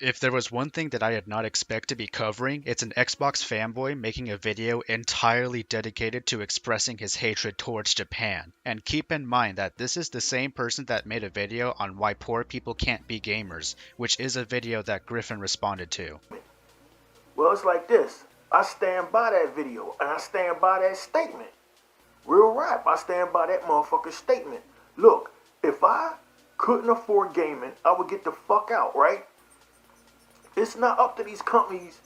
If there was one thing that I did not expect to be covering, it's an Xbox fanboy making a video entirely dedicated to expressing his hatred towards Japan. And keep in mind that this is the same person that made a video on why poor people can't be gamers, which is a video that Griffin responded to. Well, it's like this. I stand by that video, and I stand by that statement. Real rap, I stand by that motherfucking statement. Look, if I couldn't afford gaming, I would get the fuck out, right? It's not up to these companies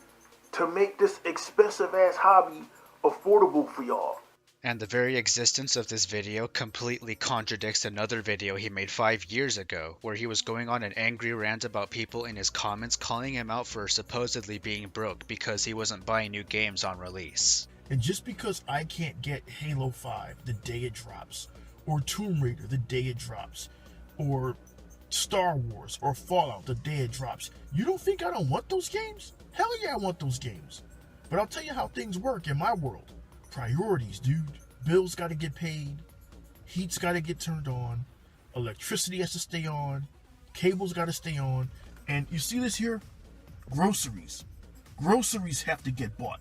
to make this expensive-ass hobby affordable for y'all. And the very existence of this video completely contradicts another video he made 5 years ago, where he was going on an angry rant about people in his comments calling him out for supposedly being broke because he wasn't buying new games on release. And just because I can't get Halo 5 the day it drops, or Tomb Raider the day it drops, or Star Wars or Fallout the day it drops, you don't think I don't want those games? Hell yeah, I want those games. But I'll tell you how things work in my world. Priorities, dude. Bills gotta get paid. Heat's gotta get turned on. Electricity has to stay on. Cables gotta stay on. And you see this here? Groceries. Groceries have to get bought.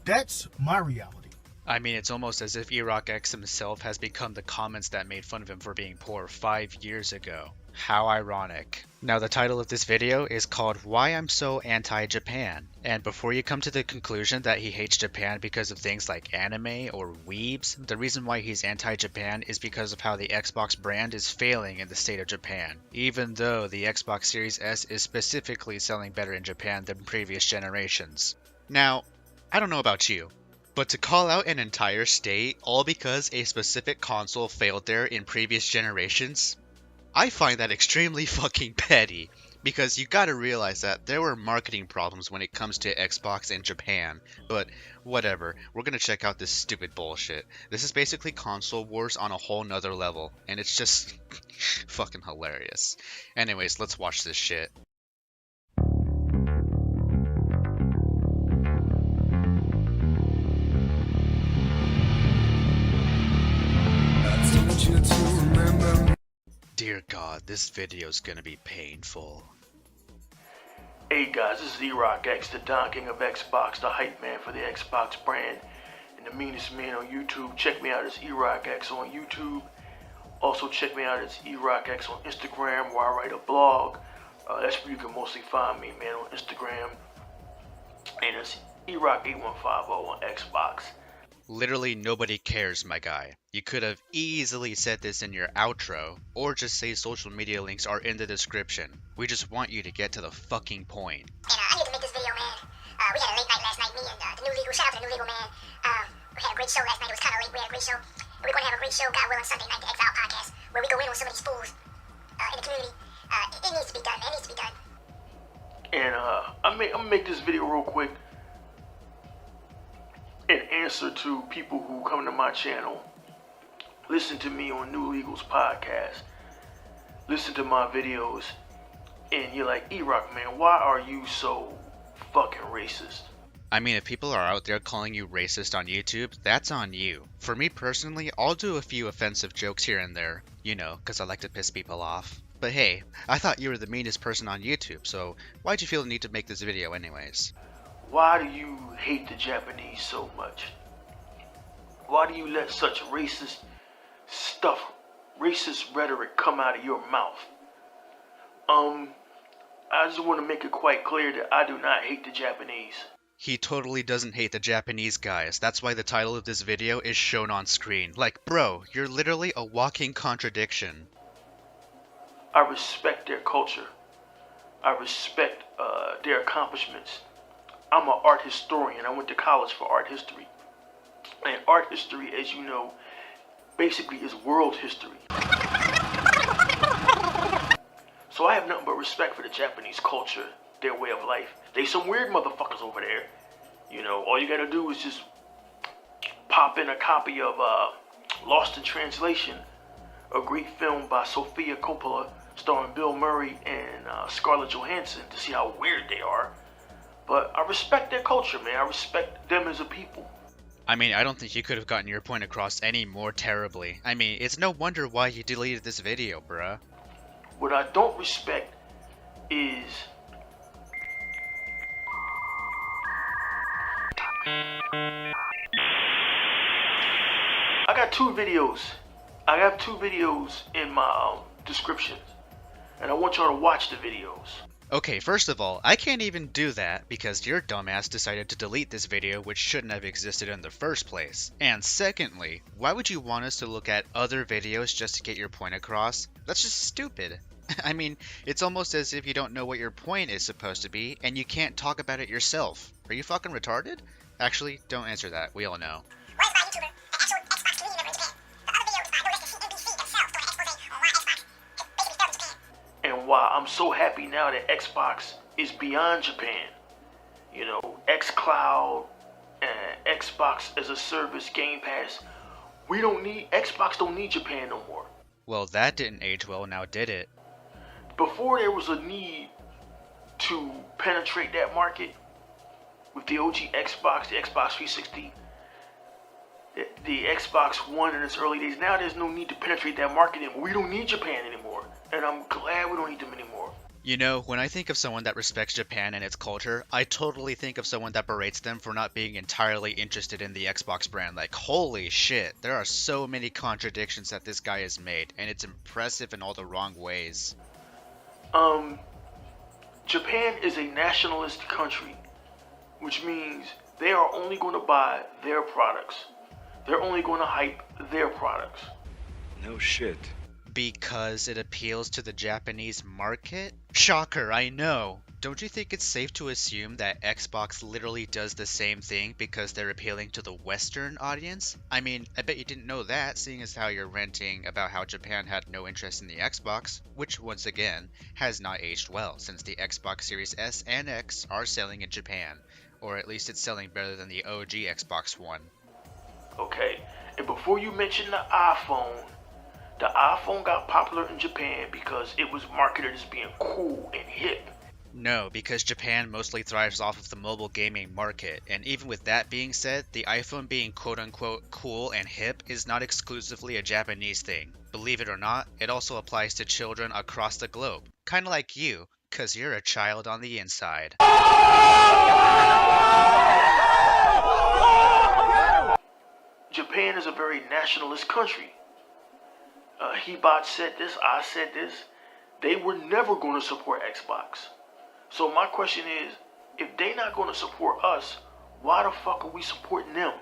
That's my reality. I mean, it's almost as if Iraq X himself has become the comments that made fun of him for being poor 5 years ago. How ironic. Now, the title of this video is called Why I'm So Anti-Japan. And before you come to the conclusion that he hates Japan because of things like anime or weebs, the reason why he's anti-Japan is because of how the Xbox brand is failing in the state of Japan, even though the Xbox Series S is specifically selling better in Japan than previous generations. Now, I don't know about you, but to call out an entire state all because a specific console failed there in previous generations, I find that extremely fucking petty, because you gotta realize that there were marketing problems when it comes to Xbox in Japan, but whatever, we're gonna check out this stupid bullshit. This is basically console wars on a whole nother level, and it's just fucking hilarious. Anyways, let's watch this shit. Dear God, this video's gonna be painful. Hey guys, this is Iraq X, the Don King of Xbox, the hype man for the Xbox brand, and the meanest man on YouTube. Check me out as Iraq X on YouTube. Also check me out as Iraq X on Instagram, where I write a blog. That's where you can mostly find me, man, on Instagram. And it's Iraq8150 on Xbox. Literally nobody cares, my guy. You could have easily said this in your outro, or just say social media links are in the description. We just want you to get to the fucking point. And I need to make this video, man. We had a late night last night, me and the new legal. Shout out to the new legal, man. We had a great show last night. It was kind of late. We had a great show. And we're going to have a great show, God willing, Sunday night, the Exile podcast, where we go in on some of these fools in the community. It needs to be done, man. It needs to be done. And I'm gonna make this video real quick. In answer to people who come to my channel, listen to me on New Legals podcast, listen to my videos, and you're like, E-Rock, man, why are you so fucking racist? I mean, if people are out there calling you racist on YouTube, that's on you. For me personally, I'll do a few offensive jokes here and there, you know, because I like to piss people off. But hey, I thought you were the meanest person on YouTube, so why'd you feel the need to make this video anyways? Why do you hate the Japanese so much? Why do you let such racist stuff, racist rhetoric come out of your mouth? I just want to make it quite clear that I do not hate the Japanese. He totally doesn't hate the Japanese guys. That's why the title of this video is shown on screen. Like, bro, you're literally a walking contradiction. I respect their culture. I respect their accomplishments. I'm an art historian. I went to college for art history. And art history, as you know, basically is world history. So I have nothing but respect for the Japanese culture, their way of life. They some weird motherfuckers over there. You know, all you gotta do is just pop in a copy of Lost in Translation, a great film by Sofia Coppola, starring Bill Murray and Scarlett Johansson, to see how weird they are. But I respect their culture, man. I respect them as a people. I mean, I don't think you could have gotten your point across any more terribly. I mean, it's no wonder why you deleted this video, bruh. What I don't respect is I got two videos. I have two videos in my descriptions, and I want y'all to watch the videos. Okay, first of all, I can't even do that because your dumbass decided to delete this video which shouldn't have existed in the first place. And secondly, why would you want us to look at other videos just to get your point across? That's just stupid. I mean, it's almost as if you don't know what your point is supposed to be and you can't talk about it yourself. Are you fucking retarded? Actually, don't answer that. We all know. Why is my YouTuber an actual Xbox community member in Japan? The other video was by no less than CNBC themselves doing an expose on why Xbox has basically failed in Japan. And why I'm so happy now that Xbox is beyond Japan. You know, xCloud and Xbox as a service, Game Pass. Xbox don't need Japan no more. Well, that didn't age well now, did it? Before there was a need to penetrate that market with the OG Xbox, the Xbox 360, the Xbox One in its early days. Now there's no need to penetrate that market anymore. We don't need Japan anymore. And I'm glad we don't need them anymore. You know, when I think of someone that respects Japan and its culture, I totally think of someone that berates them for not being entirely interested in the Xbox brand. Like, holy shit, there are so many contradictions that this guy has made, and it's impressive in all the wrong ways. Japan is a nationalist country, which means they are only going to buy their products. They're only going to hype their products. No shit. Because it appeals to the Japanese market? Shocker, I know. Don't you think it's safe to assume that Xbox literally does the same thing because they're appealing to the Western audience? I mean, I bet you didn't know that, seeing as how you're ranting about how Japan had no interest in the Xbox, which, once again, has not aged well since the Xbox Series S and X are selling in Japan. Or at least it's selling better than the OG Xbox One. Okay, and before you mention the iPhone got popular in Japan because it was marketed as being cool and hip. No, because Japan mostly thrives off of the mobile gaming market, and even with that being said, the iPhone being quote-unquote cool and hip is not exclusively a Japanese thing. Believe it or not, it also applies to children across the globe. Kinda like you, cause you're a child on the inside. Japan is a very nationalist country. Hebot said this, I said this. They were never going to support Xbox. So my question is, if they're not going to support us, why the fuck are we supporting them?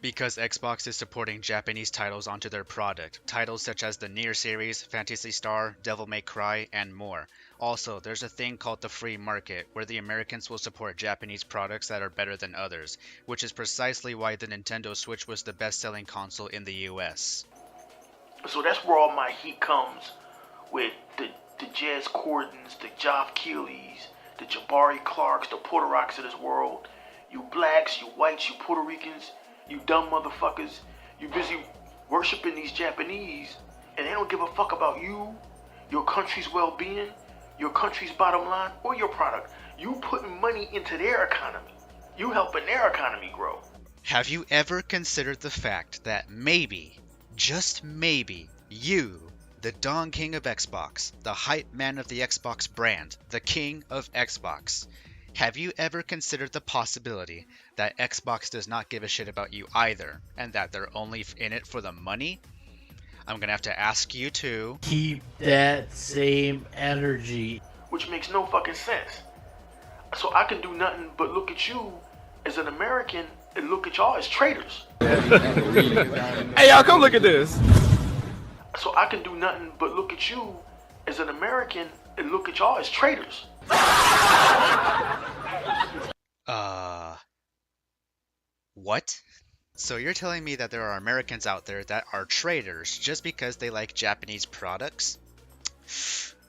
Because Xbox is supporting Japanese titles onto their product. Titles such as the Nier series, Phantasy Star, Devil May Cry, and more. Also, there's a thing called the free market, where the Americans will support Japanese products that are better than others, which is precisely why the Nintendo Switch was the best-selling console in the US. So that's where all my heat comes, with the Jez Cordons, the Geoff Keighlys, the Jabari Clarks, the Puerto Rocks of this world. You blacks, you whites, you Puerto Ricans, you dumb motherfuckers, you busy worshiping these Japanese, and they don't give a fuck about you, your country's well-being, your country's bottom line, or your product. You putting money into their economy. You helping their economy grow. Have you ever considered the fact that maybe, just maybe, you, the Don King of Xbox, the hype man of the Xbox brand, the king of Xbox, have you ever considered the possibility that Xbox does not give a shit about you either, and that they're only in it for the money? I'm gonna have to ask you to keep that same energy. Which makes no fucking sense. So I can do nothing but look at you as an American and look at y'all as traitors. Hey, y'all, come look at this. So I can do nothing but look at you as an American and look at y'all as traitors. What? So you're telling me that there are Americans out there that are traitors just because they like Japanese products?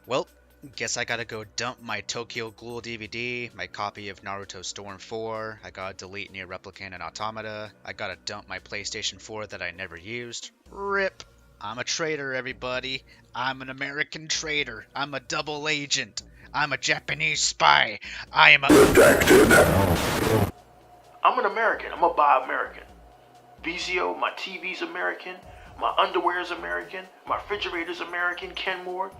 Well, guess I gotta go dump my Tokyo Ghoul DVD, my copy of Naruto Storm 4, I gotta delete Nier Replicant and Automata, I gotta dump my PlayStation 4 that I never used. RIP! I'm a traitor, everybody. I'm an American traitor. I'm a double agent. I'm a Japanese spy. I am a... Redacted. I'm an American. I'm a buy American. Vizio, my TV's American. My underwear's American. My refrigerator's American. Kenmore.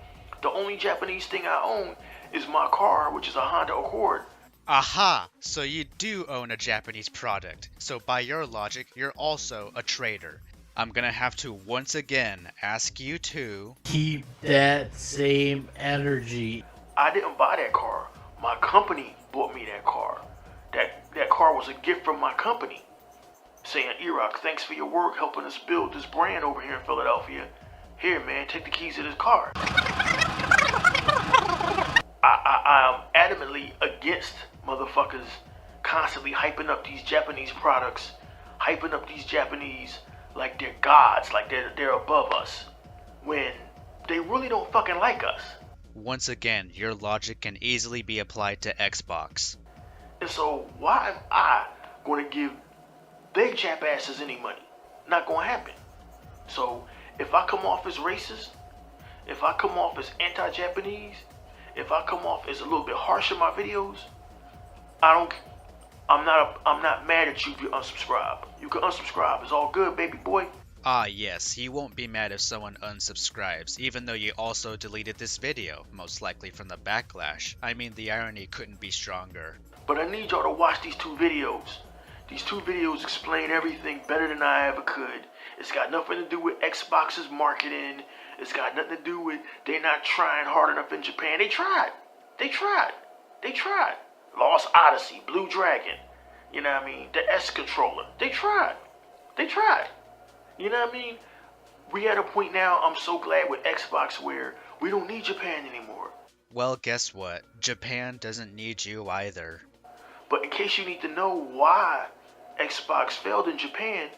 The only Japanese thing I own is my car, which is a Honda Accord. Aha! So you do own a Japanese product. So by your logic, you're also a traitor. I'm gonna have to once again ask you to Keep that same energy. I didn't buy that car. My company bought me that car. That car was a gift from my company. Saying, E-Rock, thanks for your work helping us build this brand over here in Philadelphia. Here, man, take the keys to this car. I am adamantly against motherfuckers constantly hyping up these Japanese products, hyping up these Japanese like they're gods, like they're above us, when they really don't fucking like us. once again, your logic can easily be applied to Xbox. And so why am I going to give they Jap asses any money? Not going to happen. So if I come off as racist, if I come off as anti-Japanese, if I come off as a little bit harsh in my videos, I'm not mad at you if you unsubscribe. You can unsubscribe. It's all good, baby boy. Ah yes, you won't be mad if someone unsubscribes, even though you also deleted this video, most likely from the backlash. I mean, the irony couldn't be stronger. But I need y'all to watch these two videos. These two videos explain everything better than I ever could. It's got nothing to do with Xbox's marketing. It's got nothing to do with they not trying hard enough in Japan. They tried. Lost Odyssey, Blue Dragon. You know what I mean? The S controller. They tried. You know what I mean? We at a point now, I'm so glad with Xbox where we don't need Japan anymore. Well, guess what? Japan doesn't need you either. But in case you need to know why Xbox failed in Japan,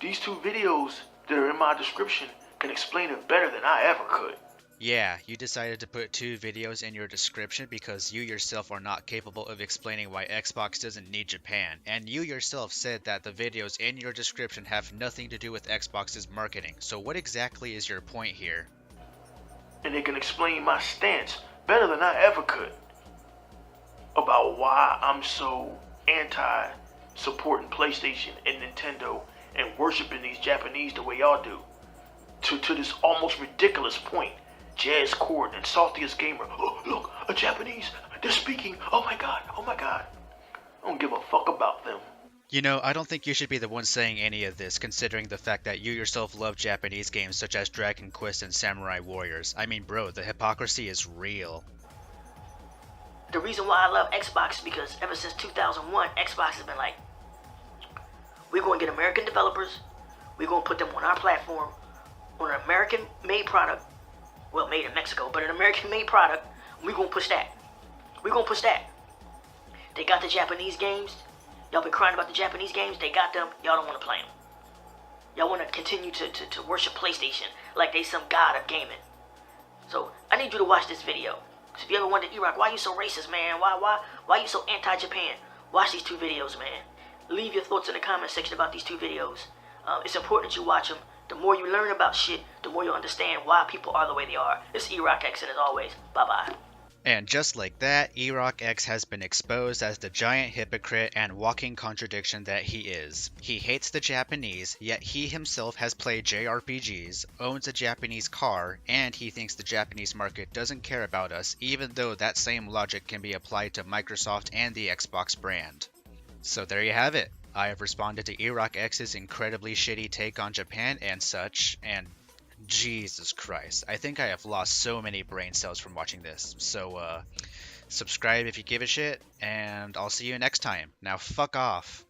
these two videos that are in my description can explain it better than I ever could. Yeah, you decided to put 2 videos in your description because you yourself are not capable of explaining why Xbox doesn't need Japan, and you yourself said that the videos in your description have nothing to do with Xbox's marketing, so what exactly is your point here? And it can explain my stance better than I ever could about why I'm so anti-supporting PlayStation and Nintendo and worshiping these Japanese the way y'all do. To this almost ridiculous point. Jazz Cord and Saltiest Gamer. Oh, look, a Japanese. They're speaking. Oh my god. I don't give a fuck about them. You know, I don't think you should be the one saying any of this, considering the fact that you yourself love Japanese games such as Dragon Quest and Samurai Warriors. I mean, bro, the hypocrisy is real. The reason why I love Xbox is because ever since 2001, Xbox has been like, we're going to get American developers, we're going to put them on our platform, on an American-made product, well, made in Mexico, but an American-made product, we're going to push that. They got the Japanese games. Y'all been crying about the Japanese games. They got them. Y'all don't want to play them. Y'all want to continue to worship PlayStation like they some god of gaming. So, I need you to watch this video. Because if you ever wondered, E-Rock, why you so racist, man? Why you so anti-Japan? Watch these 2 videos, man. Leave your thoughts in the comment section about these 2 videos. It's important that you watch them. The more you learn about shit, the more you understand why people are the way they are. It's E-Rock X, and as always, bye-bye. And just like that, E-Rock X has been exposed as the giant hypocrite and walking contradiction that he is. He hates the Japanese, yet he himself has played JRPGs, owns a Japanese car, and he thinks the Japanese market doesn't care about us, even though that same logic can be applied to Microsoft and the Xbox brand. So there you have it. I have responded to E-Rock X's incredibly shitty take on Japan and such, and Jesus Christ, I think I have lost so many brain cells from watching this. So, subscribe if you give a shit, and I'll see you next time. Now fuck off.